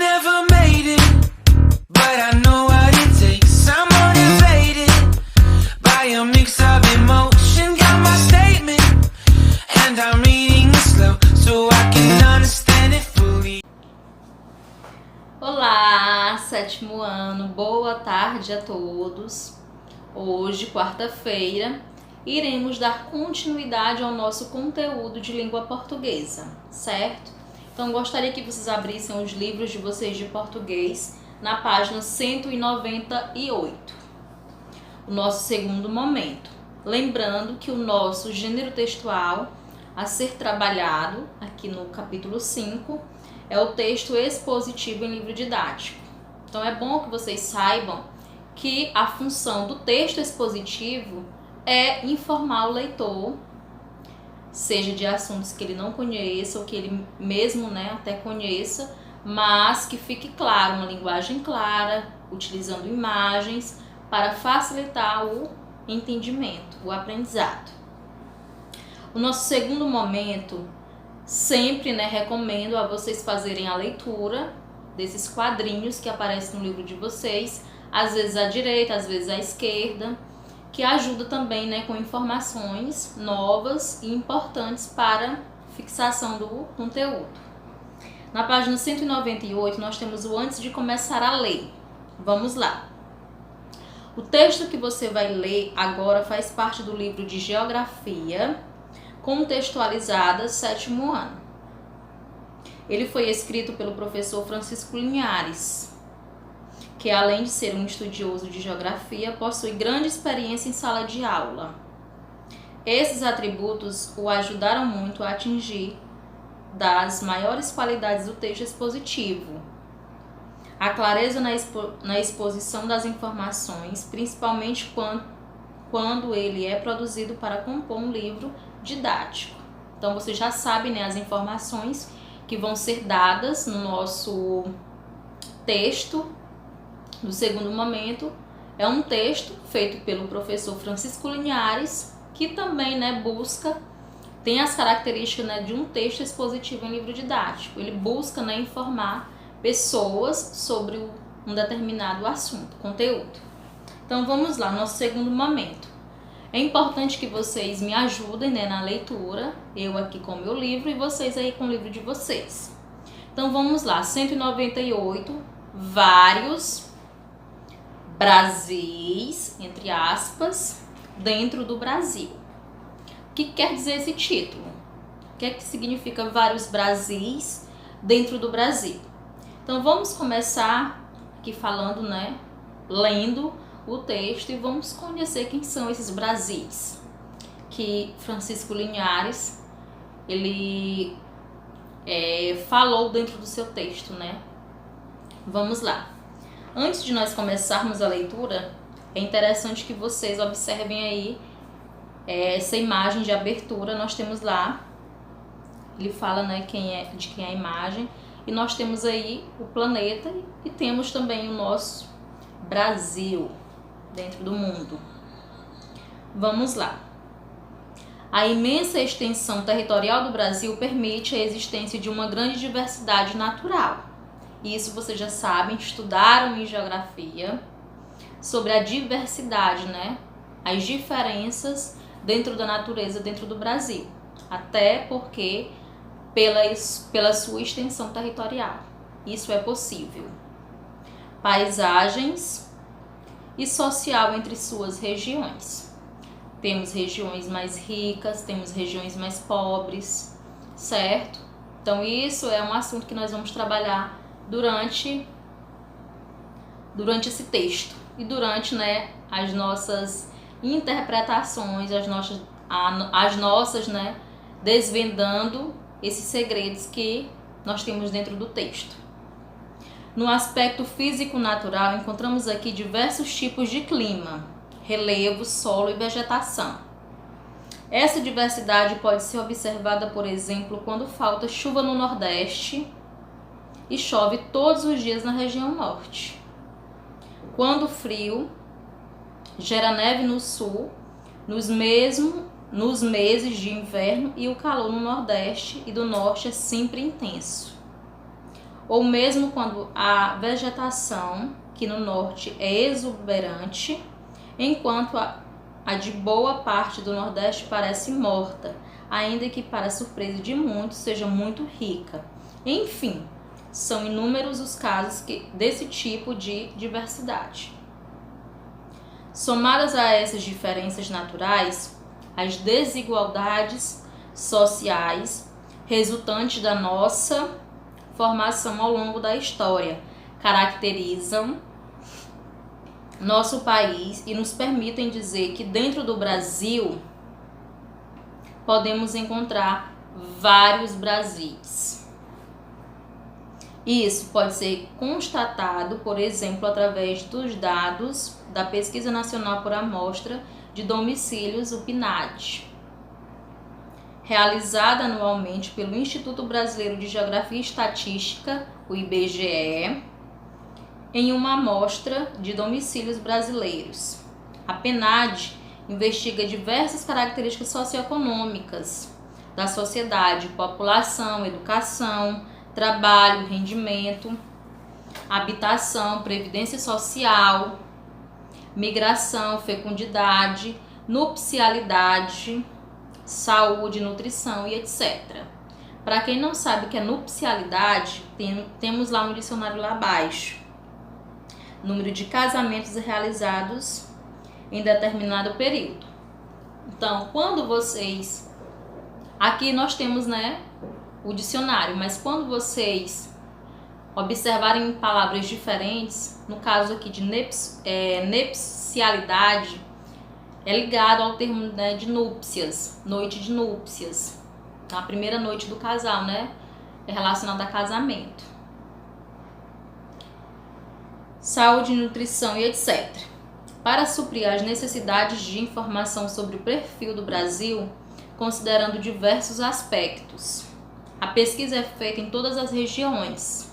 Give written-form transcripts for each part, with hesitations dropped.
never made it, but I know what it takes. I'm motivated by a mix of emotion. Got my statement, and I'm reading it slow so I can understand it fully. Olá, sétimo ano, boa tarde a todos. Hoje, quarta-feira, iremos dar continuidade ao nosso conteúdo de língua portuguesa, certo? Então, gostaria que vocês abrissem os livros de vocês de português na página 198. O nosso segundo momento. Lembrando que o nosso gênero textual a ser trabalhado aqui no capítulo 5 é o texto expositivo em livro didático. Então, é bom que vocês saibam que a função do texto expositivo é informar o leitor, seja de assuntos que ele não conheça ou que ele mesmo até conheça, mas que fique claro, uma linguagem clara, utilizando imagens para facilitar o entendimento, o aprendizado. O nosso segundo momento, sempre recomendo a vocês fazerem a leitura desses quadrinhos que aparecem no livro de vocês, às vezes à direita, às vezes à esquerda, que ajuda também com informações novas e importantes para fixação do conteúdo. Na página 198 nós temos o antes de começar a ler. Vamos lá. O texto que você vai ler agora faz parte do livro de Geografia, contextualizada, sétimo ano. Ele foi escrito pelo professor Francisco Linhares, que além de ser um estudioso de geografia, possui grande experiência em sala de aula. Esses atributos o ajudaram muito a atingir das maiores qualidades do texto expositivo. A clareza na exposição das informações, principalmente quando ele é produzido para compor um livro didático. Então você já sabe as informações que vão ser dadas no nosso texto. No segundo momento, é um texto feito pelo professor Francisco Linhares, que também tem as características de um texto expositivo em livro didático. Ele busca informar pessoas sobre um determinado assunto, conteúdo. Então vamos lá, nosso segundo momento. É importante que vocês me ajudem na leitura, eu aqui com o meu livro e vocês aí com o livro de vocês. Então vamos lá, 198, vários Brasis, entre aspas, dentro do Brasil. O que quer dizer esse título? O que significa vários Brasis dentro do Brasil? Então vamos começar aqui falando, lendo o texto e vamos conhecer quem são esses Brasis que Francisco Linhares ele falou dentro do seu texto, Vamos lá. Antes de nós começarmos a leitura, é interessante que vocês observem aí essa imagem de abertura. Nós temos lá, ele fala de quem é a imagem, e nós temos aí o planeta e temos também o nosso Brasil dentro do mundo. Vamos lá. A imensa extensão territorial do Brasil permite a existência de uma grande diversidade natural. Isso vocês já sabem, estudaram em geografia sobre a diversidade, as diferenças dentro da natureza, dentro do Brasil. Até porque pela sua extensão territorial. Isso é possível. Paisagens e social entre suas regiões. Temos regiões mais ricas, temos regiões mais pobres, certo? Então isso é um assunto que nós vamos trabalhar durante esse texto e durante as nossas interpretações, as nossas desvendando esses segredos que nós temos dentro do texto. No aspecto físico-natural, encontramos aqui diversos tipos de clima, relevo, solo e vegetação. Essa diversidade pode ser observada, por exemplo, quando falta chuva no Nordeste e chove todos os dias na região Norte. Quando o frio gera neve no Sul, nos meses de inverno, e o calor no Nordeste e do Norte é sempre intenso. ou mesmo quando a vegetação, que no norte é exuberante, enquanto a de boa parte do Nordeste parece morta, ainda que, para surpresa de muitos, seja muito rica. Enfim, são inúmeros os casos desse tipo de diversidade. Somadas a essas diferenças naturais, as desigualdades sociais resultantes da nossa formação ao longo da história caracterizam nosso país e nos permitem dizer que dentro do Brasil podemos encontrar vários Brasis. Isso pode ser constatado, por exemplo, através dos dados da Pesquisa Nacional por Amostra de Domicílios, o PNAD, realizada anualmente pelo Instituto Brasileiro de Geografia e Estatística, o IBGE, em uma amostra de domicílios brasileiros. A PNAD investiga diversas características socioeconômicas da sociedade: população, educação, trabalho, rendimento, habitação, previdência social, migração, fecundidade, nupcialidade, saúde, nutrição e etc. Para quem não sabe o que é nupcialidade, temos lá no dicionário lá abaixo: número de casamentos realizados em determinado período. Então, quando vocês... Aqui nós temos, o dicionário, mas quando vocês observarem palavras diferentes, no caso aqui de nupcialidade, é ligado ao termo de núpcias, noite de núpcias. A primeira noite do casal, é relacionada a casamento. Saúde, nutrição e etc. Para suprir as necessidades de informação sobre o perfil do Brasil, considerando diversos aspectos, a pesquisa é feita em todas as regiões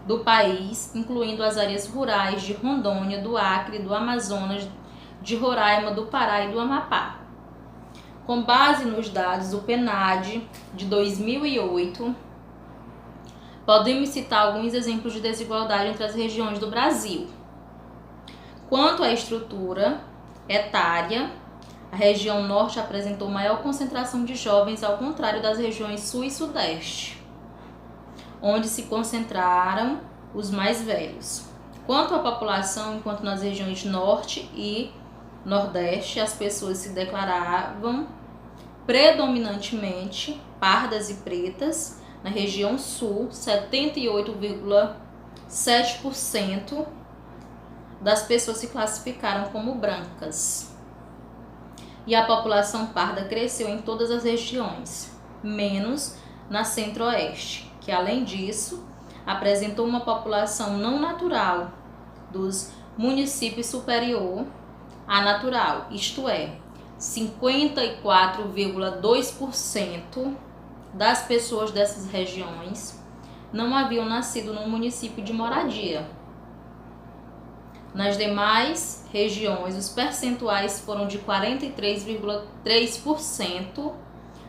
do país, incluindo as áreas rurais de Rondônia, do Acre, do Amazonas, de Roraima, do Pará e do Amapá. Com base nos dados do PNAD de 2008, podemos citar alguns exemplos de desigualdade entre as regiões do Brasil. Quanto à estrutura etária, a região norte apresentou maior concentração de jovens, ao contrário das regiões sul e sudeste, onde se concentraram os mais velhos. Quanto à população, enquanto nas regiões norte e nordeste as pessoas se declaravam predominantemente pardas e pretas, na região sul, 78,7% das pessoas se classificaram como brancas. E a população parda cresceu em todas as regiões, menos na centro-oeste, que além disso apresentou uma população não natural dos municípios superior à natural, isto é, 54,2% das pessoas dessas regiões não haviam nascido no município de moradia. Nas demais regiões, os percentuais foram de 43,3%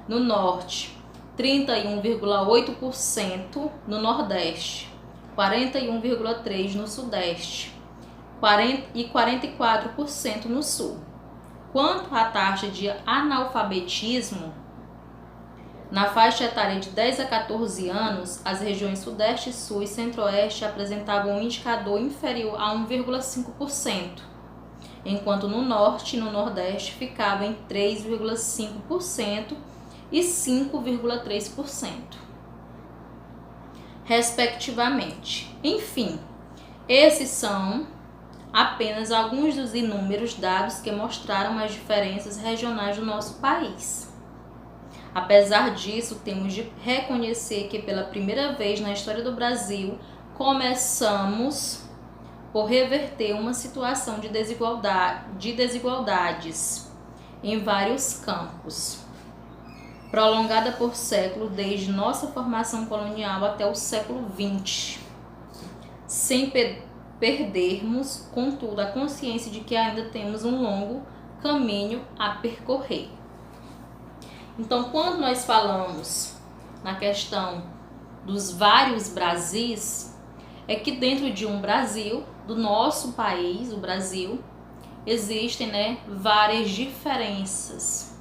no norte, 31,8% no nordeste, 41,3% no sudeste e 44% no sul. Quanto à taxa de analfabetismo, na faixa etária de 10 a 14 anos, as regiões Sudeste, Sul e Centro-Oeste apresentavam um indicador inferior a 1,5%, enquanto no Norte e no Nordeste ficava em 3,5% e 5,3%, respectivamente. Enfim, esses são apenas alguns dos inúmeros dados que mostraram as diferenças regionais do nosso país. Apesar disso, temos de reconhecer que pela primeira vez na história do Brasil, começamos por reverter uma situação de desigualdades em vários campos, prolongada por séculos desde nossa formação colonial até o século XX, sem perdermos, contudo, a consciência de que ainda temos um longo caminho a percorrer. Então, quando nós falamos na questão dos vários Brasis é que dentro de um Brasil, do nosso país, o Brasil, existem, né, várias diferenças.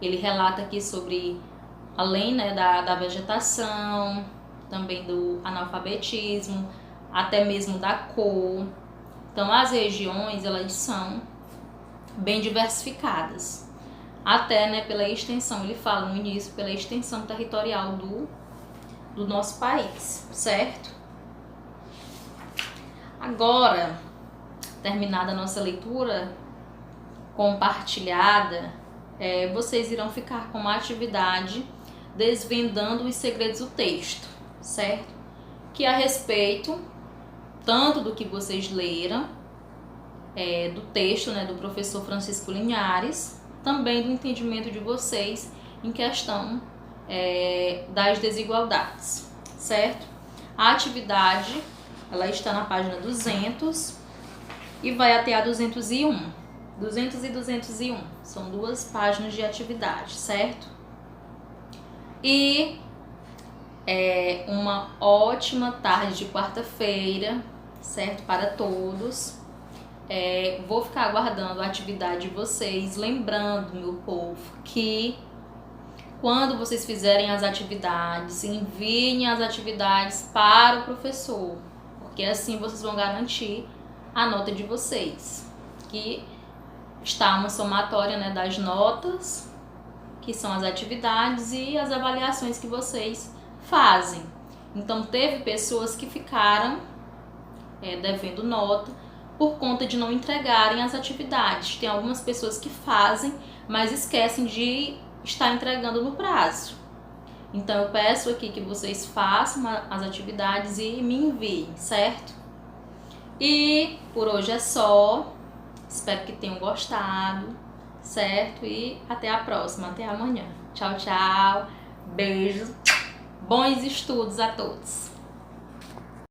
Ele relata aqui sobre, além, né, da vegetação, também do analfabetismo, até mesmo da cor. Então, as regiões, elas são bem diversificadas. Até, né, pela extensão, ele fala no início, pela extensão territorial do nosso país, certo? Agora, terminada a nossa leitura compartilhada, vocês irão ficar com uma atividade desvendando os segredos do texto, certo? Que é a respeito tanto do que vocês leram, do texto, né, do professor Francisco Linhares, também do entendimento de vocês em questão das desigualdades, certo? A atividade, ela está na página 200 e vai até a 201. 200 e 201 são 2 páginas de atividade, certo? E uma ótima tarde de quarta-feira, certo? Para todos. Vou ficar aguardando a atividade de vocês. Lembrando, meu povo, que quando vocês fizerem as atividades, enviem as atividades para o professor, porque assim vocês vão garantir a nota de vocês, que está uma somatória, né, das notas, que são as atividades e as avaliações que vocês fazem. Então, teve pessoas que ficaram devendo nota por conta de não entregarem as atividades. Tem algumas pessoas que fazem, mas esquecem de estar entregando no prazo. Então, eu peço aqui que vocês façam as atividades e me enviem, certo? E por hoje é só. Espero que tenham gostado, certo? E até a próxima, até amanhã. Tchau, tchau. Beijo. Bons estudos a todos.